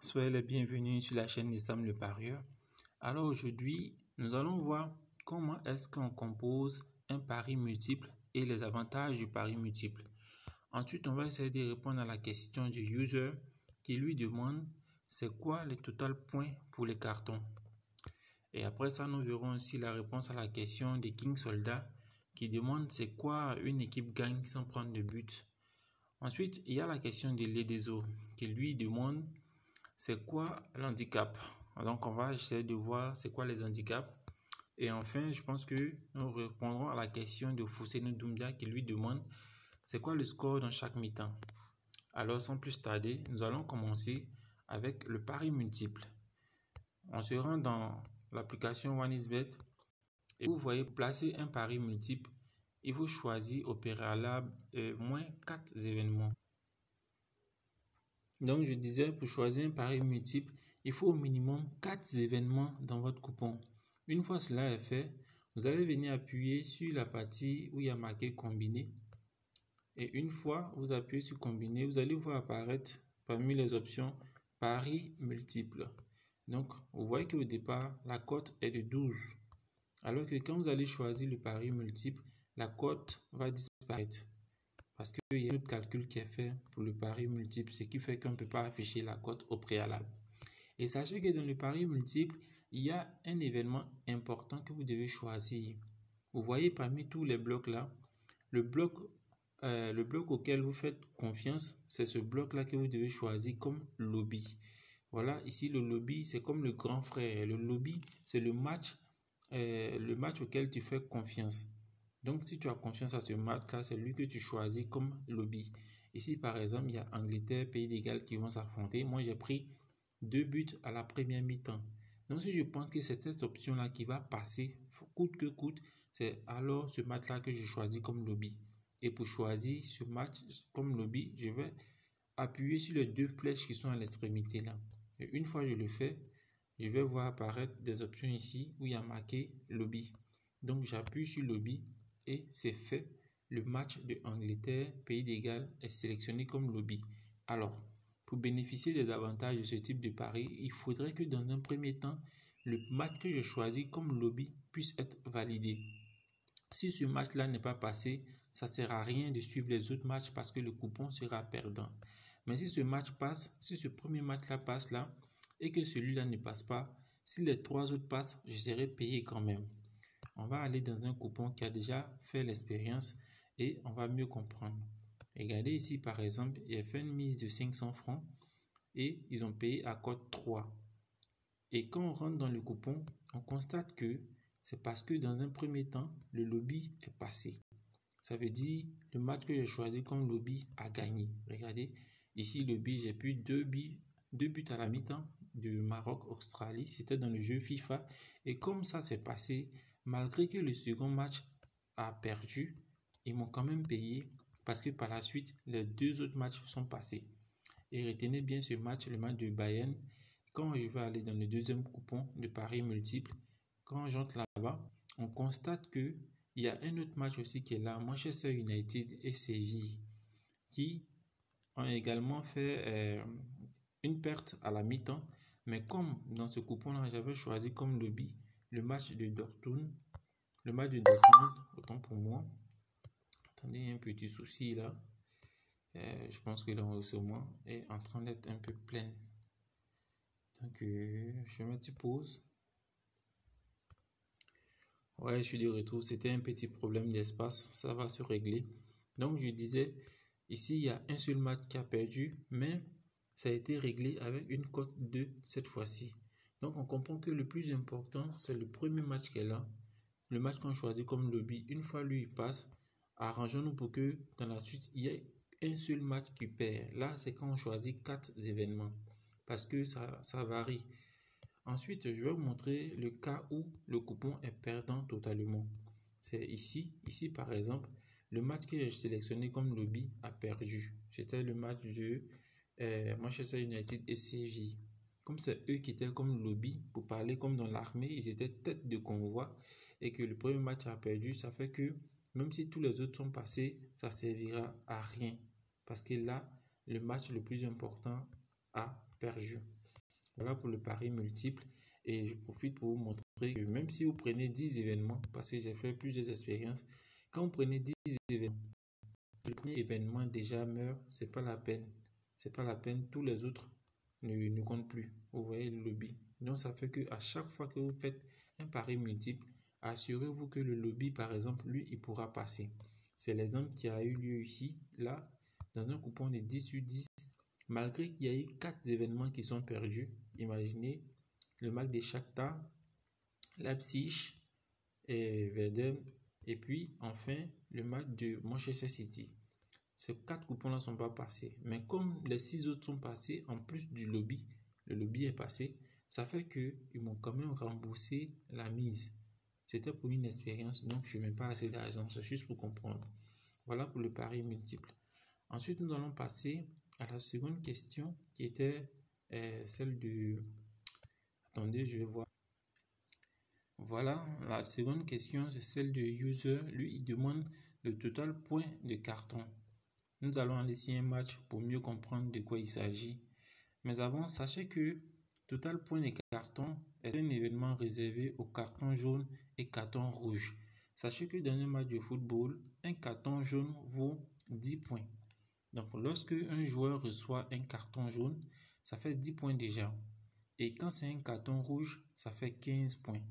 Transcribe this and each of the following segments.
Soyez les bienvenus sur la chaîne Sam le parieur. Alors aujourd'hui, nous allons voir comment est-ce qu'on compose un pari multiple et les avantages du pari multiple. Ensuite, on va essayer de répondre à la question du user qui lui demande c'est quoi le total points pour les cartons. Et après ça, nous verrons aussi la réponse à la question de King Soldat qui demande c'est quoi une équipe gagne sans prendre de but. Ensuite, il y a la question de Ledezo qui lui demande c'est quoi l'handicap. Donc, on va essayer de voir c'est quoi les handicaps. Et enfin, je pense que nous répondrons à la question de Fousseinou Doumbia qui lui demande c'est quoi le score dans chaque mi-temps. Alors, sans plus tarder, nous allons commencer avec le pari multiple. On se rend dans l'application OneXBet et vous voyez placer un pari multiple. Il faut choisir au préalable moins 4 événements. Donc, je disais, pour choisir un pari multiple, il faut au minimum 4 événements dans votre coupon. Une fois cela est fait, vous allez venir appuyer sur la partie où il y a marqué combiné. Et une fois vous appuyez sur combiné, vous allez voir apparaître parmi les options pari multiple. Donc, vous voyez qu'au départ, la cote est de 12. Alors que quand vous allez choisir le pari multiple, la cote va disparaître. Parce qu'il y a un autre calcul qui est fait pour le pari multiple, ce qui fait qu'on ne peut pas afficher la cote au préalable. Et sachez que dans le pari multiple, il y a un événement important que vous devez choisir. Vous voyez parmi tous les blocs là, le bloc auquel vous faites confiance, c'est ce bloc-là que vous devez choisir comme lobby. Voilà, ici le lobby, c'est comme le grand frère. Le lobby, c'est le match auquel tu fais confiance. Donc, si tu as confiance à ce match-là, c'est lui que tu choisis comme lobby. Ici, par exemple, il y a Angleterre, Pays de Galles qui vont s'affronter. Moi, j'ai pris 2 buts à la première mi-temps. Donc, si je pense que c'est cette option-là qui va passer, coûte que coûte, c'est alors ce match-là que je choisis comme lobby. Et pour choisir ce match comme lobby, je vais appuyer sur les 2 flèches qui sont à l'extrémité là. Et une fois que je le fais, je vais voir apparaître des options ici où il y a marqué lobby. Donc, j'appuie sur lobby. Et c'est fait, le match de Angleterre, Pays de Galles est sélectionné comme lobby. Alors, pour bénéficier des avantages de ce type de pari, il faudrait que dans un premier temps, le match que je choisis comme lobby puisse être validé. Si ce match-là n'est pas passé, ça ne sert à rien de suivre les autres matchs parce que le coupon sera perdant. Mais si ce match passe, si ce premier match-là passe là, et que celui-là ne passe pas, si les 3 autres passent, je serai payé quand même. On va aller dans un coupon qui a déjà fait l'expérience et on va mieux comprendre. Regardez ici par exemple, il a fait une mise de 500 francs et ils ont payé à cote 3. Et quand on rentre dans le coupon, on constate que c'est parce que dans un premier temps, le lobby est passé. Ça veut dire le match que j'ai choisi comme lobby a gagné. Regardez, ici le but, j'ai pu 2 buts à la mi-temps du Maroc-Australie. C'était dans le jeu FIFA. Et comme ça s'est passé, malgré que le second match a perdu, ils m'ont quand même payé parce que par la suite, les 2 autres matchs sont passés. Et retenez bien ce match, le match de Bayern. Quand je vais aller dans le deuxième coupon de paris multiple, quand j'entre là-bas, on constate que il y a un autre match aussi qui est là, Manchester United et Séville, qui ont également fait une perte à la mi-temps. Mais comme dans ce coupon-là, j'avais choisi comme lobby le match de Dortmund, autant pour moi. Attendez, il y a un petit souci là. Je pense que l'enregistrement est en train d'être un peu plein. Donc, je vais mettre pause. Ouais, je suis de retour. C'était un petit problème d'espace. Ça va se régler. Donc, je disais, ici, il y a un seul match qui a perdu, mais ça a été réglé avec une cote 2 cette fois-ci. Donc, on comprend que le plus important, c'est le premier match qui est là. Le match qu'on choisit comme lobby. Une fois lui, il passe, arrangeons-nous pour que dans la suite, il y ait un seul match qui perd. Là, c'est quand on choisit 4 événements. Parce que ça varie. Ensuite, je vais vous montrer le cas où le coupon est perdant totalement. C'est ici. Ici, par exemple, le match que j'ai sélectionné comme lobby a perdu. C'était le match de Manchester United et Séville. Comme c'est eux qui étaient comme lobby, pour parler comme dans l'armée, ils étaient tête de convoi et que le premier match a perdu, ça fait que même si tous les autres sont passés, ça servira à rien. Parce que là, le match le plus important a perdu. Voilà pour le pari multiple. Et je profite pour vous montrer que même si vous prenez 10 événements, parce que j'ai fait plusieurs expériences, quand vous prenez 10 événements, le premier événement déjà meurt, c'est pas la peine. C'est pas la peine, tous les autres ne comptent plus. Vous voyez le lobby. Donc ça fait que à chaque fois que vous faites un pari multiple, assurez-vous que le lobby, par exemple, lui, il pourra passer. C'est l'exemple qui a eu lieu ici, là, dans un coupon de 10 sur 10, malgré qu'il y a eu 4 événements qui sont perdus. Imaginez le match de Shakhtar, Leipzig et Werder, et puis enfin le match de Manchester City. Ces 4 coupons-là ne sont pas passés. Mais comme les 6 autres sont passés, en plus du lobby, le lobby est passé, ça fait qu'ils m'ont quand même remboursé la mise. C'était pour une expérience, donc je ne mets pas assez d'argent, c'est juste pour comprendre. Voilà pour le pari multiple. Ensuite, nous allons passer à la seconde question qui était celle de... Attendez, je vais voir. Voilà, la seconde question, c'est celle de user. Lui, il demande le total point de carton. Nous allons laisser un match pour mieux comprendre de quoi il s'agit. Mais avant, sachez que total point de carton est un événement réservé aux cartons jaunes et cartons rouges. Sachez que dans un match de football, un carton jaune vaut 10 points. Donc, lorsque un joueur reçoit un carton jaune, ça fait 10 points déjà. Et quand c'est un carton rouge, ça fait 15 points.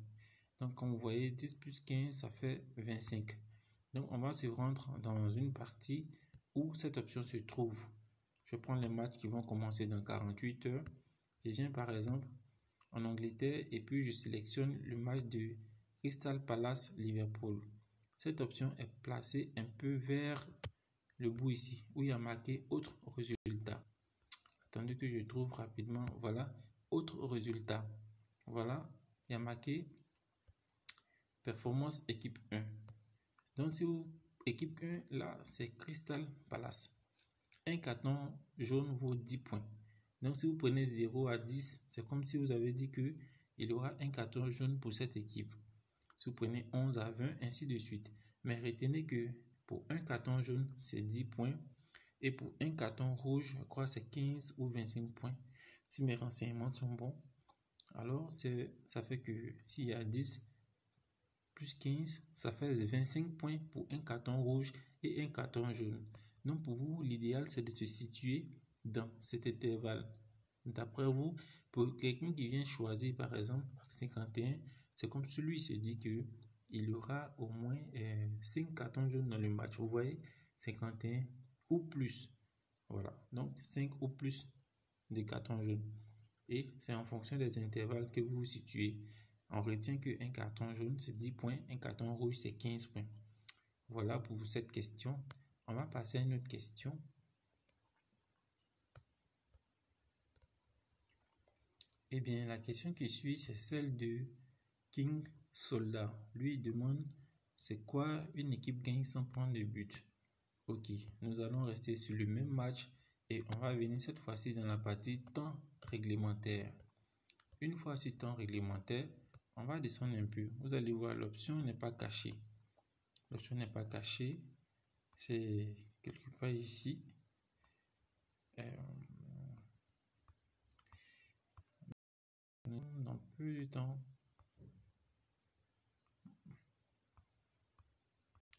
Donc, comme vous voyez, 10 plus 15, ça fait 25. Donc, on va se rendre dans une partie où cette option se trouve. Je prends les matchs qui vont commencer dans 48 heures. Je viens par exemple en Angleterre et puis je sélectionne le match de Crystal Palace Liverpool. Cette option est placée un peu vers le bout ici où il y a marqué autre résultat. Attendez que je trouve rapidement. Voilà, autre résultat. Voilà, il y a marqué performance équipe 1. Donc si vous équipe 1 là, c'est Crystal Palace. Un carton jaune vaut 10 points. Donc si vous prenez 0 à 10, c'est comme si vous avez dit que il y aura un carton jaune pour cette équipe. Si vous prenez 11 à 20, ainsi de suite. Mais retenez que pour un carton jaune, c'est 10 points. Et pour un carton rouge, je crois que c'est 15 ou 25 points. Si mes renseignements sont bons, alors ça fait que s'il y a 10 plus 15, ça fait 25 points pour un carton rouge et un carton jaune. Donc pour vous, l'idéal, c'est de se situer dans cet intervalle. D'après vous, pour quelqu'un qui vient choisir, par exemple, 51, c'est comme celui se dit que il y aura au moins 5 cartons jaunes dans le match. Vous voyez, 51 ou plus. Voilà, donc 5 ou plus de cartons jaunes. Et c'est en fonction des intervalles que vous vous situez. On retient qu'un carton jaune, c'est 10 points, un carton rouge, c'est 15 points. Voilà pour cette question. On va passer à une autre question. Eh bien, la question qui suit, c'est celle de King Soldat. Lui, il demande, c'est quoi une équipe gagne sans prendre de but? Ok, nous allons rester sur le même match et on va venir cette fois-ci dans la partie temps réglementaire. Une fois sur temps réglementaire, on va descendre un peu. Vous allez voir, l'option n'est pas cachée. L'option n'est pas cachée. C'est quelque part ici. Dans peu de temps.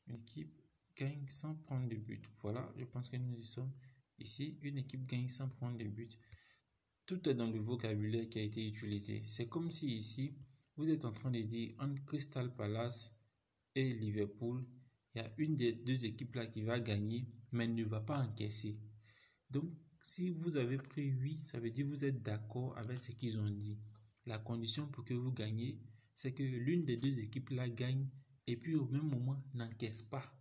Une équipe gagne sans prendre de but. Voilà, je pense que nous y sommes. Ici, une équipe gagne sans prendre de but. Tout est dans le vocabulaire qui a été utilisé. C'est comme si ici, vous êtes en train de dire entre Crystal Palace et Liverpool, il y a une des deux équipes là qui va gagner, mais ne va pas encaisser. Donc, si vous avez pris 8, ça veut dire que vous êtes d'accord avec ce qu'ils ont dit. La condition pour que vous gagnez, c'est que l'une des deux équipes là gagne et puis au même moment n'encaisse pas.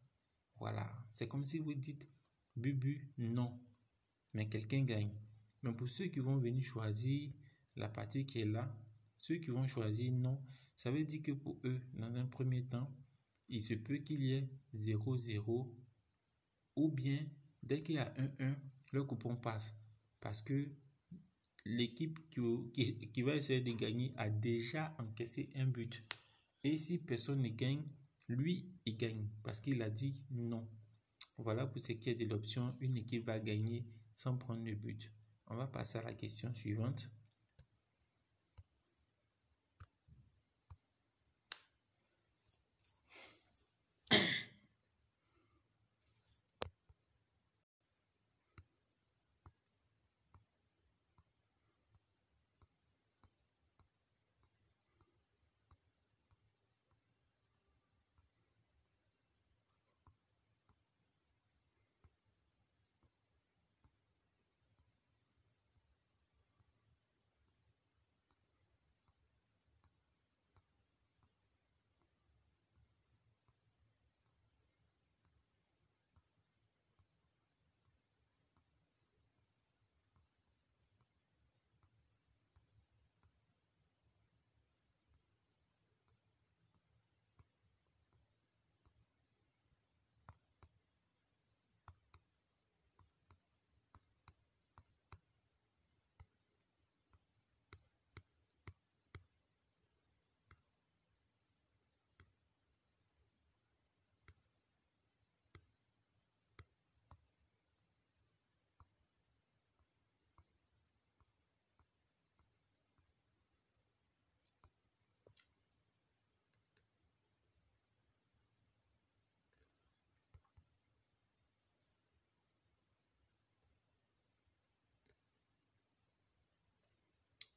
Voilà, c'est comme si vous dites Bubu, non, mais quelqu'un gagne. Mais pour ceux qui vont venir choisir la partie qui est là, ceux qui vont choisir non, ça veut dire que pour eux, dans un premier temps, il se peut qu'il y ait 0-0 ou bien dès qu'il y a 1-1, le coupon passe. Parce que l'équipe qui va essayer de gagner a déjà encaissé un but. Et si personne ne gagne, lui, il gagne parce qu'il a dit non. Voilà pour ce qui est de l'option, une équipe va gagner sans prendre le but. On va passer à la question suivante.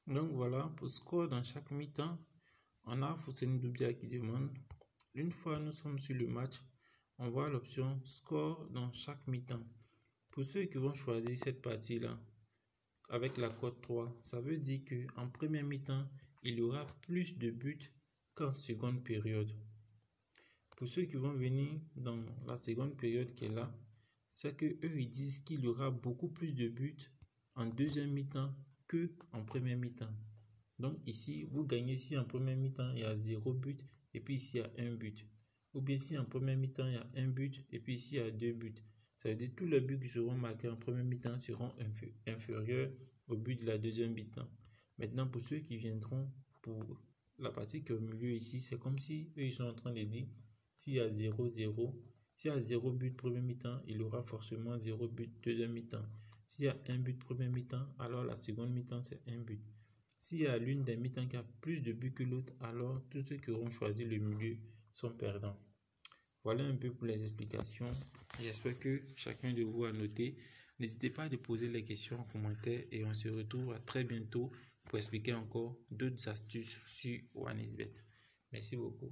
Donc voilà, pour score dans chaque mi-temps, on a Fousseni Doubia qui demande, une fois nous sommes sur le match, on voit l'option score dans chaque mi-temps. Pour ceux qui vont choisir cette partie-là, avec la cote 3, ça veut dire qu'en première mi-temps, il y aura plus de buts qu'en seconde période. Pour ceux qui vont venir dans la seconde période qui est là, c'est que eux ils disent qu'il y aura beaucoup plus de buts en deuxième mi-temps que en première mi-temps. Donc ici, vous gagnez si en première mi-temps il y a 0 but et puis ici il y a 1 but. Ou bien si en première mi-temps il y a 1 but et puis ici il y a 2 buts. Ça veut dire que tous les buts qui seront marqués en première mi-temps seront inférieurs au but de la deuxième mi-temps. Maintenant, pour ceux qui viendront pour la partie qui est au milieu ici, c'est comme si eux ils sont en train de dire s'il y a 0-0, s'il y a 0 but première mi-temps, il y aura forcément 0 but deuxième mi-temps. S'il y a 1 but première mi-temps, alors la seconde mi-temps c'est 1 but. S'il y a l'une des mi-temps qui a plus de buts que l'autre, alors tous ceux qui auront choisi le milieu sont perdants. Voilà un peu pour les explications. J'espère que chacun de vous a noté. N'hésitez pas à poser les questions en commentaire et on se retrouve à très bientôt pour expliquer encore d'autres astuces sur OneXBet. Merci beaucoup.